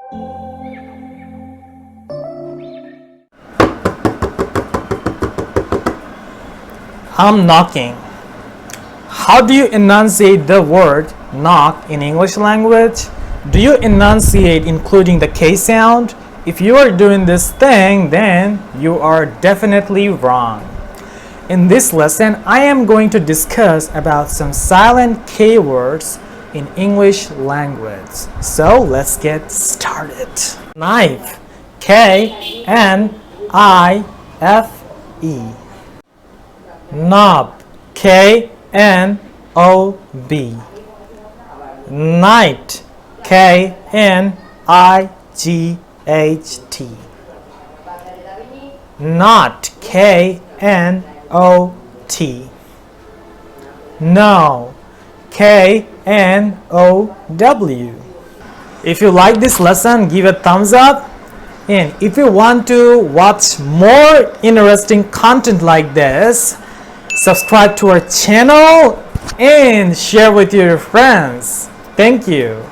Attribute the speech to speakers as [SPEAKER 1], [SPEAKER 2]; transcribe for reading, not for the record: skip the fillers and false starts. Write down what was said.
[SPEAKER 1] I'm knocking. How do you enunciate the word knock in English language? Do you enunciate including the K sound? If you are doing this thing, then you are definitely wrong. In this lesson, I am going to discuss about some silent K words in English language. So let's get started. Knife. K-N-I-F-E. Knob. K-N-O-B. Night. K-N-I-G-H-T. Not. K-N-O-T. No. K-N-O-W. If you like this lesson, give a thumbs up. And if you want to watch more interesting content like this, subscribe to our channel and share with your friends. Thank you.